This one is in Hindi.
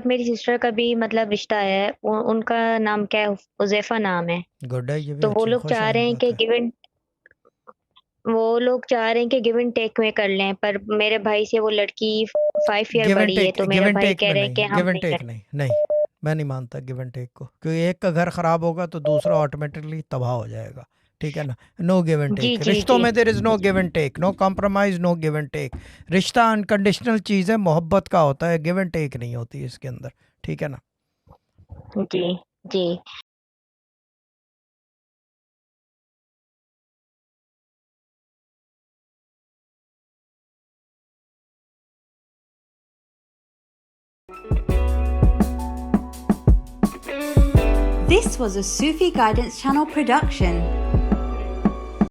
मेरी सिस्टर का भी मतलब रिश्ता है, उनका नाम क्या है, हुज़ैफा नाम है। गुड है, ये भी तो वो अच्छी लोग चाह खुशहाल रहे हैं बात कि है। गिव एंड टेक में कर लें, पर मेरे भाई से वो लड़की 5 ईयर बड़ी है, तो गिव मेरा एंड भाई टेक कह में रहे हैं नहीं, कि हम गिव एंड नहीं टेक कर। नहीं, नहीं, मैं नहीं मानता गिव एंड टेक को, क्योंकि एक का घर खराब होगा तो दूसरा ऑटोमेटिकली तबाह हो जाएगा। ठीक है ना? नो गिव एंड जी, टेक जी, रिश्तों जी। में, there is no give and take, no compromise, no give and take. रिश्ता अनकंडीशनल चीज़ है, मोहब्बत का होता है, गिव एंड टेक नहीं होती इसके अंदर। ठीक है ना? जी, जी। This was a Sufi Guidance Channel production.